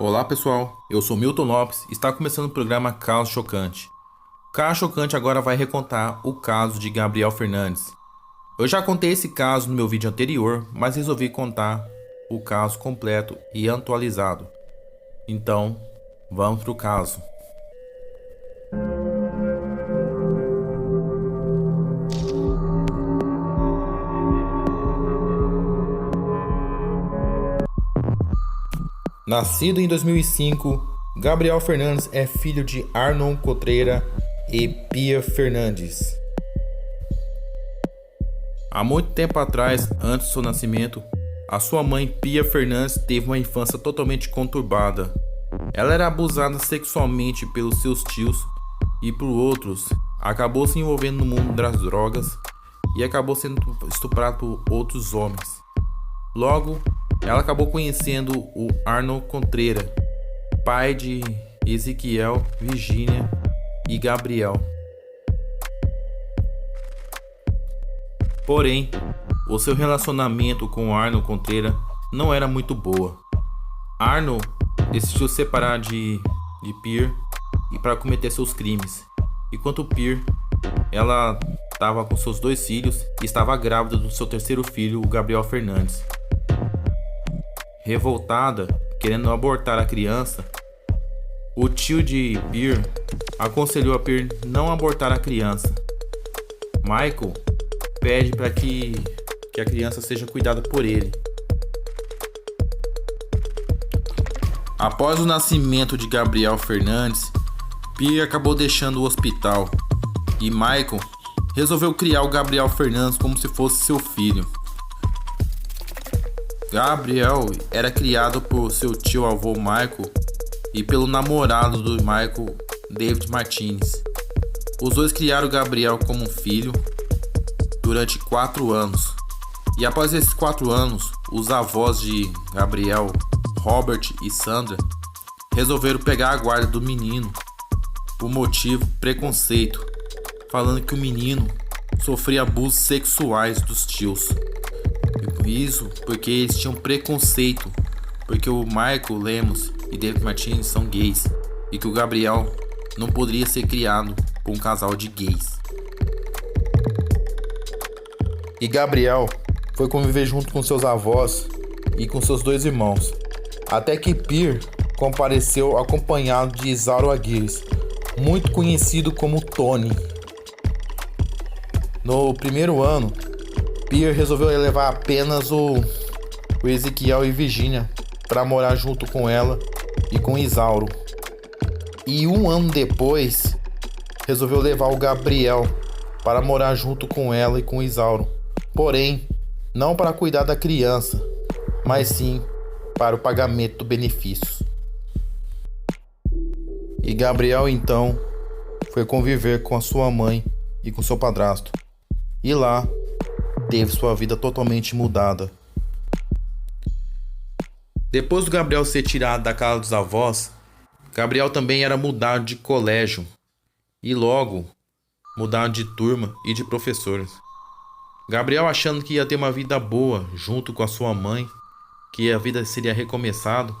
Olá pessoal, eu sou Milton Lopes e está começando o programa Caso Chocante. O Caso Chocante agora vai recontar o caso de Gabriel Fernandes. Eu já contei esse caso no meu vídeo anterior, mas resolvi contar o caso completo e atualizado. Então, vamos pro caso. Nascido em 2005, Gabriel Fernandes é filho de Arnon Cotreira e Pia Fernandes. Há muito tempo atrás, antes do seu nascimento, a sua mãe Pia Fernandes teve uma infância totalmente conturbada. Ela era abusada sexualmente pelos seus tios e por outros, acabou se envolvendo no mundo das drogas e acabou sendo estuprada por outros homens. Logo, ela acabou conhecendo o Arnon Cotreira, pai de Ezequiel, Virgínia e Gabriel. Porém, o seu relacionamento com Arnon Cotreira não era muito boa. Arnon decidiu separar de Pia e para cometer seus crimes. Enquanto Pia, ela estava com seus 2 filhos e estava grávida do seu terceiro filho, o Gabriel Fernandes. Revoltada, querendo abortar a criança, o tio de Pia aconselhou a Pia não abortar a criança. Michael pede para que a criança seja cuidada por ele. Após o nascimento de Gabriel Fernandes, Pia acabou deixando o hospital e Michael resolveu criar o Gabriel Fernandes como se fosse seu filho. Gabriel era criado por seu tio-avô Michael e pelo namorado do Michael, David Martinez. Os dois criaram Gabriel como um filho durante 4 anos. E após esses 4 anos, os avós de Gabriel, Robert e Sandra, resolveram pegar a guarda do menino por motivo preconceito, falando que o menino sofria abusos sexuais dos tios. Isso porque eles tinham preconceito, porque o Michael Lemos e David Martinez são gays e que o Gabriel não poderia ser criado por um casal de gays. E Gabriel foi conviver junto com seus avós e com seus 2 irmãos, até que Pia compareceu acompanhado de Isauro Aguirre, muito conhecido como Tony. No primeiro ano, Pia resolveu levar apenas o Ezequiel e Virgínia para morar junto com ela e com Isauro. E 1 ano depois, resolveu levar o Gabriel para morar junto com ela e com Isauro. Porém, não para cuidar da criança, mas sim para o pagamento do benefício. E Gabriel então foi conviver com a sua mãe e com seu padrasto. E lá teve sua vida totalmente mudada. Depois do Gabriel ser tirado da casa dos avós, Gabriel também era mudado de colégio e logo mudado de turma e de professores. Gabriel, achando que ia ter uma vida boa junto com a sua mãe, que a vida seria recomeçada,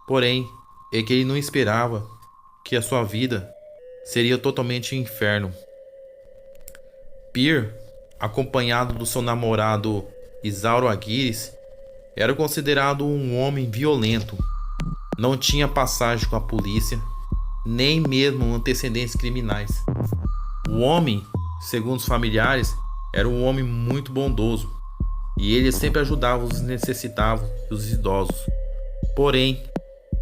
porém, é que ele não esperava que a sua vida seria totalmente inferno. Pia, acompanhado do seu namorado Isauro Aguirre, era considerado um homem violento. Não tinha passagem com a polícia, nem mesmo antecedentes criminais. O homem, segundo os familiares, era um homem muito bondoso e ele sempre ajudava os necessitados e os idosos. Porém,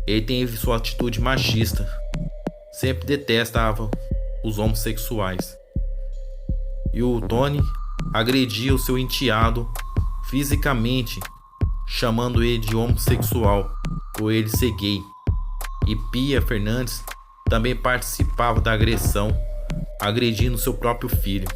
ele teve sua atitude machista. Sempre detestava os homossexuais. E o Tony agredia o seu enteado fisicamente, chamando ele de homossexual por ele ser gay. E Pia Fernandes também participava da agressão, agredindo seu próprio filho.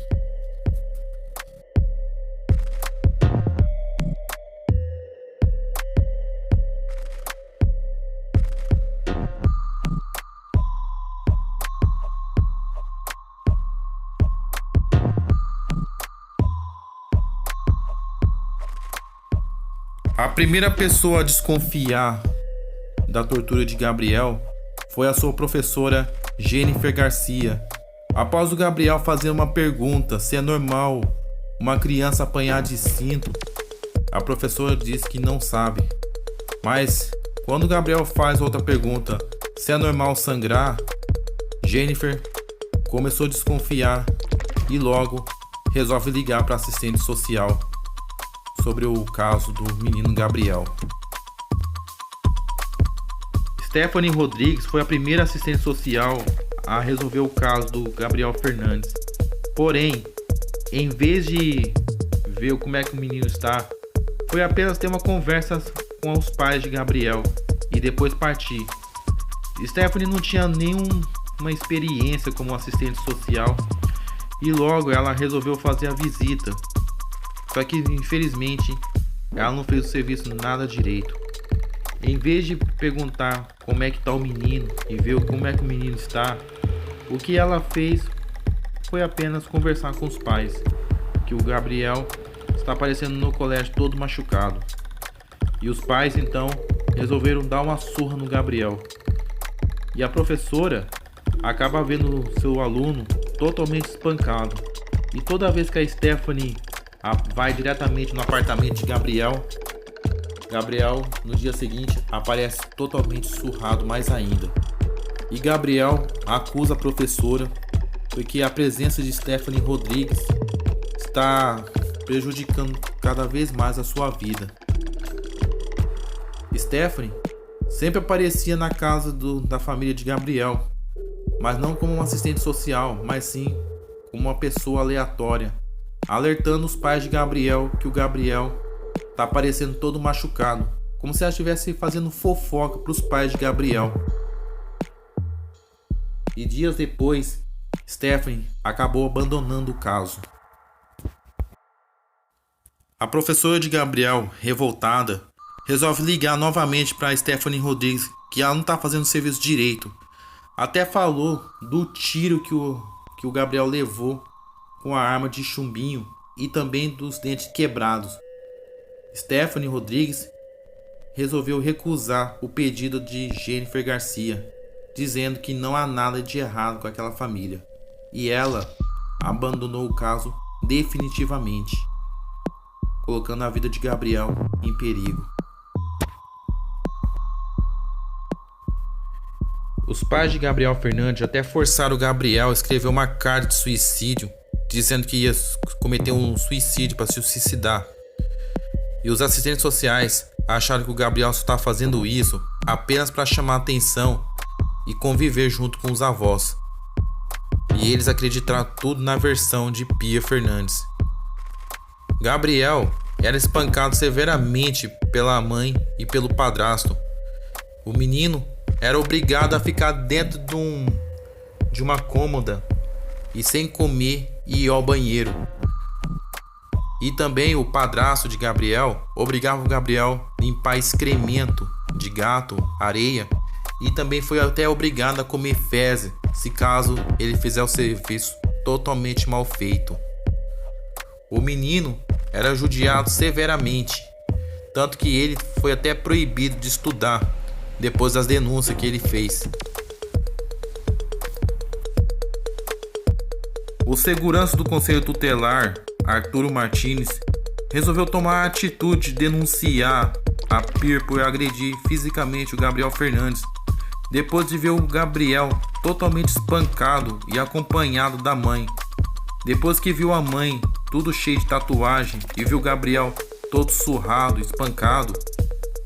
A primeira pessoa a desconfiar da tortura de Gabriel foi a sua professora Jennifer Garcia. Após o Gabriel fazer uma pergunta se é normal uma criança apanhar de cinto, a professora disse que não sabe. Mas quando o Gabriel faz outra pergunta se é normal sangrar, Jennifer começou a desconfiar e logo resolve ligar para a assistente social sobre o caso do menino Gabriel. Stephanie Rodrigues foi a primeira assistente social a resolver o caso do Gabriel Fernandes. Porém, em vez de ver como é que o menino está, foi apenas ter uma conversa com os pais de Gabriel e depois partir. Stephanie não tinha nenhuma experiência como assistente social e logo ela resolveu fazer a visita. Só que infelizmente ela não fez o serviço nada direito. Em vez de perguntar como é que está o menino e ver como é que o menino está, o que ela fez foi apenas conversar com os pais, que o Gabriel está aparecendo no colégio todo machucado. E os pais então resolveram dar uma surra no Gabriel. E a professora acaba vendo seu aluno totalmente espancado. E toda vez que a Stephanie vai diretamente no apartamento de Gabriel, no dia seguinte aparece totalmente surrado mais ainda. E Gabriel acusa a professora porque a presença de Stephanie Rodrigues está prejudicando cada vez mais a sua vida. Stephanie sempre aparecia na casa da família de Gabriel, mas não como uma assistente social, mas sim como uma pessoa aleatória, alertando os pais de Gabriel que o Gabriel está aparecendo todo machucado, como se ela estivesse fazendo fofoca para os pais de Gabriel. E dias depois, Stephanie acabou abandonando o caso. A professora de Gabriel, revoltada, resolve ligar novamente para Stephanie Rodrigues, que ela não está fazendo o serviço direito. Até falou do tiro que o Gabriel levou com a arma de chumbinho e também dos dentes quebrados. Stephanie Rodrigues resolveu recusar o pedido de Jennifer Garcia, dizendo que não há nada de errado com aquela família. E ela abandonou o caso definitivamente, colocando a vida de Gabriel em perigo. Os pais de Gabriel Fernandes até forçaram o Gabriel a escrever uma carta de suicídio, dizendo que ia cometer um suicídio para se suicidar. E os assistentes sociais acharam que o Gabriel só estava fazendo isso apenas para chamar atenção e conviver junto com os avós. E eles acreditaram tudo na versão de Pia Fernandes. Gabriel era espancado severamente pela mãe e pelo padrasto. O menino era obrigado a ficar dentro de uma cômoda e sem comer e ir ao banheiro. E também o padrasto de Gabriel obrigava o Gabriel a limpar excremento de gato, areia, e também foi até obrigado a comer fezes, se caso ele fizer o serviço totalmente mal feito. O menino era judiado severamente, tanto que ele foi até proibido de estudar depois das denúncias que ele fez. O segurança do Conselho Tutelar, Arturo Martins, resolveu tomar a atitude de denunciar a Pia por agredir fisicamente o Gabriel Fernandes, depois de ver o Gabriel totalmente espancado e acompanhado da mãe. Depois que viu a mãe tudo cheio de tatuagem e viu o Gabriel todo surrado, espancado,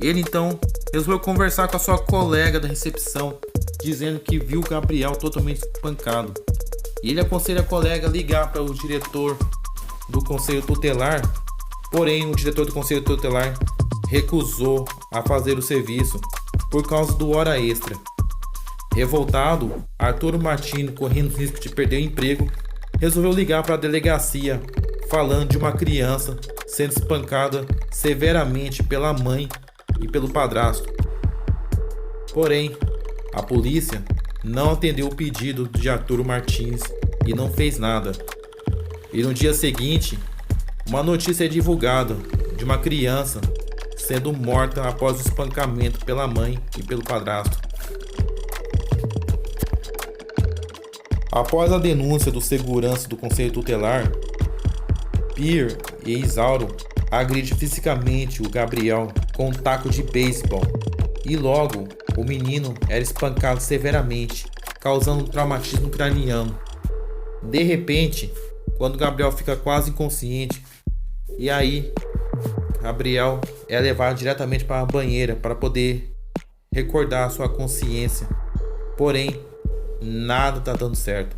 ele então resolveu conversar com a sua colega da recepção, dizendo que viu o Gabriel totalmente espancado. E ele aconselha a colega a ligar para o diretor do Conselho Tutelar, porém o diretor do Conselho Tutelar recusou a fazer o serviço por causa do hora extra. Revoltado, Arturo Martins, correndo o risco de perder o emprego, resolveu ligar para a delegacia falando de uma criança sendo espancada severamente pela mãe e pelo padrasto. Porém, a polícia não atendeu o pedido de Arturo Martins e não fez nada. E no dia seguinte, uma notícia é divulgada de uma criança sendo morta após o espancamento pela mãe e pelo padrasto. Após a denúncia do segurança do Conselho Tutelar, Pierre e Isauro agridem fisicamente o Gabriel com um taco de beisebol e logo o menino era espancado severamente, causando um traumatismo craniano. De repente, quando Gabriel fica quase inconsciente, e aí Gabriel é levado diretamente para a banheira para poder recordar sua consciência. Porém, nada está dando certo.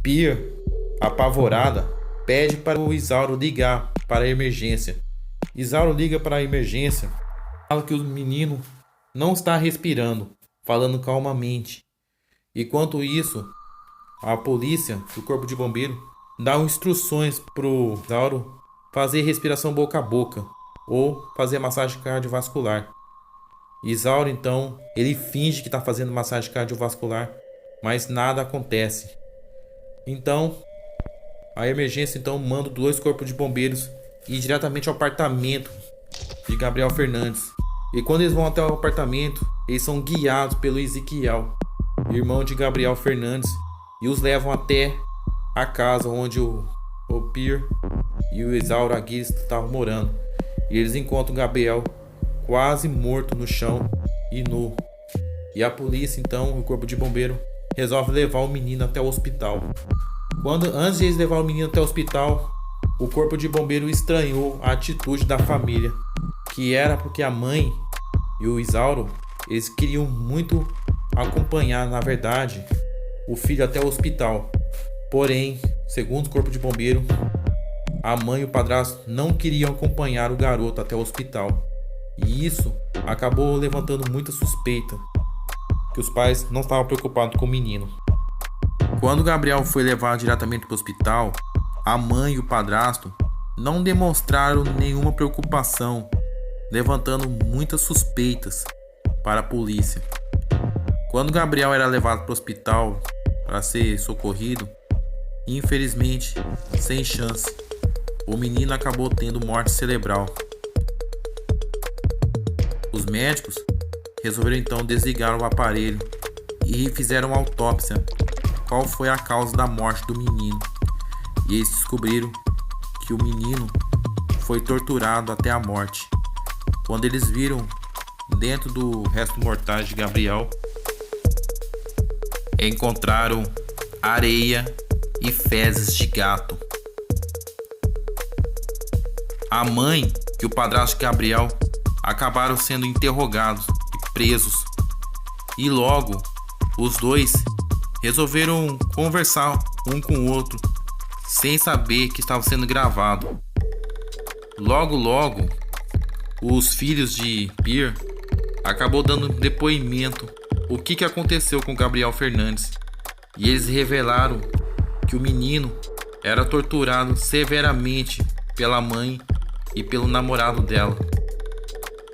Pierre, apavorada, pede para o Isauro ligar para a emergência. Isauro liga para a emergência, fala que o menino não está respirando, falando calmamente. Enquanto isso, a polícia do corpo de bombeiro dá instruções para o Isauro fazer respiração boca a boca ou fazer massagem cardiovascular. Isauro então, ele finge que está fazendo massagem cardiovascular, mas nada acontece. Então, a emergência então manda 2 corpos de bombeiros ir diretamente ao apartamento de Gabriel Fernandes. E quando eles vão até o apartamento, eles são guiados pelo Ezequiel, irmão de Gabriel Fernandes, e os levam até a casa onde o Pierre e o Isauro Aguirre estavam morando. E eles encontram Gabriel quase morto no chão e nu. E a polícia então, o corpo de bombeiro, resolve levar o menino até o hospital. Antes de eles levar o menino até o hospital, o corpo de bombeiro estranhou a atitude da família, que era porque a mãe e o Isauro, eles queriam muito acompanhar, na verdade, o filho até o hospital. Porém, segundo o corpo de bombeiro, a mãe e o padrasto não queriam acompanhar o garoto até o hospital. E isso acabou levantando muita suspeita, que os pais não estavam preocupados com o menino. Quando Gabriel foi levado diretamente para o hospital, a mãe e o padrasto não demonstraram nenhuma preocupação, levantando muitas suspeitas para a polícia. Quando Gabriel era levado para o hospital para ser socorrido, infelizmente, sem chance, o menino acabou tendo morte cerebral. Os médicos resolveram então desligar o aparelho e fizeram uma autópsia. Qual foi a causa da morte do menino? E eles descobriram que o menino foi torturado até a morte. Quando eles viram dentro do resto mortais de Gabriel, encontraram areia e fezes de gato. A mãe e o padrasto de Gabriel acabaram sendo interrogados e presos. E logo, os dois resolveram conversar um com o outro, sem saber que estava sendo gravado. Logo, os filhos de Pierre acabou dando depoimento o que aconteceu com Gabriel Fernandes. E eles revelaram que o menino era torturado severamente pela mãe e pelo namorado dela.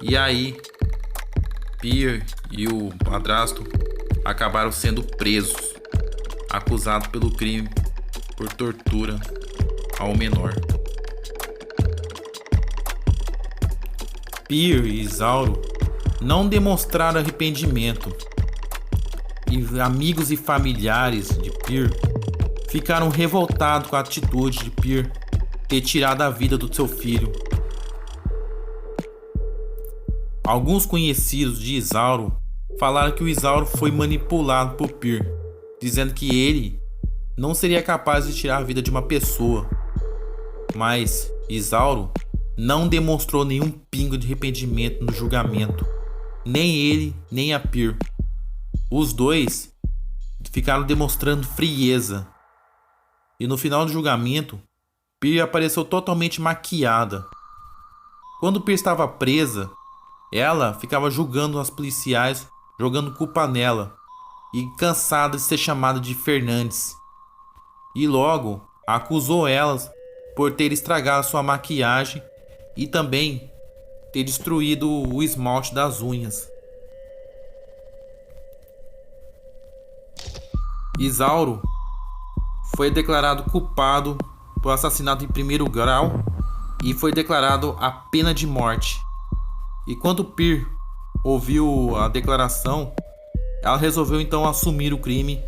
E aí, Pierre e o padrasto acabaram sendo presos, acusados pelo crime por tortura ao menor. Pierre e Isauro não demonstraram arrependimento, e amigos e familiares de Pierre ficaram revoltados com a atitude de Pierre ter tirado a vida do seu filho. Alguns conhecidos de Isauro falaram que o Isauro foi manipulado por Pierre, dizendo que ele não seria capaz de tirar a vida de uma pessoa. Mas Isauro não demonstrou nenhum pingo de arrependimento no julgamento, nem ele nem a Pierre. Os dois ficaram demonstrando frieza. E no final do julgamento, Pierre apareceu totalmente maquiada. Quando Pierre estava presa, ela ficava julgando as policiais, jogando culpa nela, e cansada de ser chamada de Fernandes. E logo acusou elas por ter estragado sua maquiagem e também ter destruído o esmalte das unhas. Isauro foi declarado culpado por assassinato em primeiro grau e foi declarado a pena de morte. E quando Pearl ouviu a declaração, ela resolveu então assumir o crime,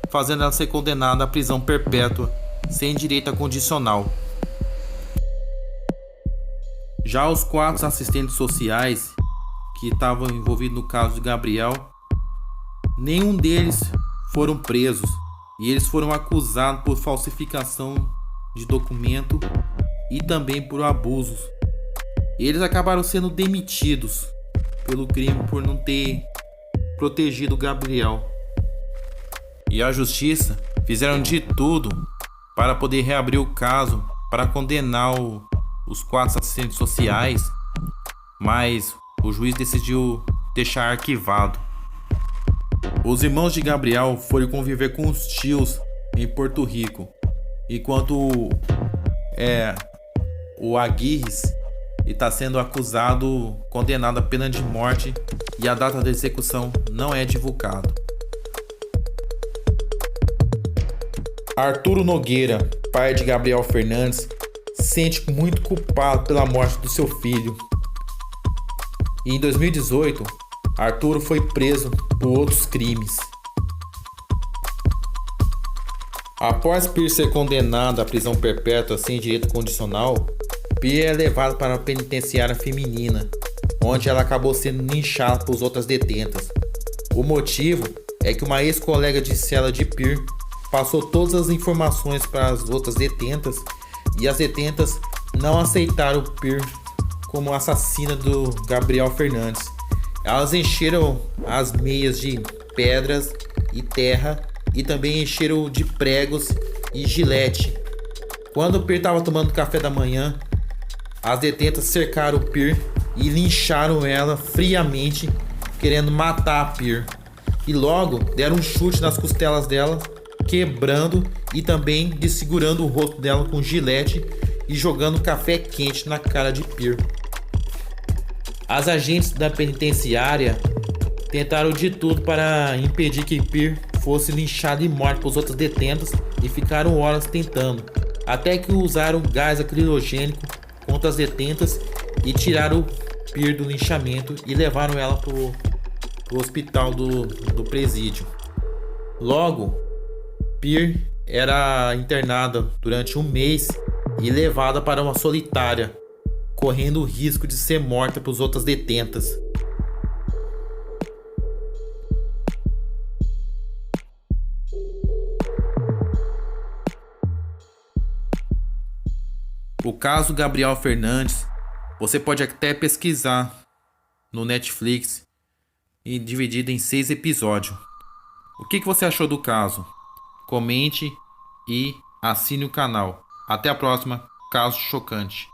fazendo ela ser condenada à prisão perpétua, sem direito a condicional. Já os 4 assistentes sociais que estavam envolvidos no caso de Gabriel, nenhum deles foram presos e eles foram acusados por falsificação de documento e também por abusos. Eles acabaram sendo demitidos pelo crime por não ter protegido Gabriel. E a justiça fizeram de tudo para poder reabrir o caso, para condenar os 4 assistentes sociais, mas o juiz decidiu deixar arquivado. Os irmãos de Gabriel foram conviver com os tios em Porto Rico, enquanto o Aguirres está sendo acusado, condenado à pena de morte, e a data da execução não é divulgada. Arturo Nogueira, pai de Gabriel Fernandes, se sente muito culpado pela morte do seu filho. E em 2018, Arturo foi preso por outros crimes. Após Pearl ser condenado à prisão perpétua sem direito condicional, Pearl é levada para a penitenciária feminina, onde ela acabou sendo linchada por outras detentas. O motivo é que uma ex-colega de cela de Pearl passou todas as informações para as outras detentas e as detentas não aceitaram Pearl como assassina do Gabriel Fernandes. Elas encheram as meias de pedras e terra e também encheram de pregos e gilete. Quando Pearl estava tomando café da manhã, as detentas cercaram Pearl e lincharam ela friamente, querendo matar a Pearl. E logo deram um chute nas costelas dela, quebrando e também desfigurando o rosto dela com gilete e jogando café quente na cara de Pearl. As agentes da penitenciária tentaram de tudo para impedir que Pearl fosse linchada e morta por outras detentas e ficaram horas tentando, até que usaram gás acrilogênico contra as detentas e tiraram Pearl do linchamento e levaram ela para o hospital do presídio. Logo, Pearl era internada durante um mês e levada para uma solitária, correndo o risco de ser morta por outras detentas. O caso Gabriel Fernandes, você pode até pesquisar no Netflix e dividido em 6 episódios. O que você achou do caso? Comente e assine o canal. Até a próxima, Caso Chocante.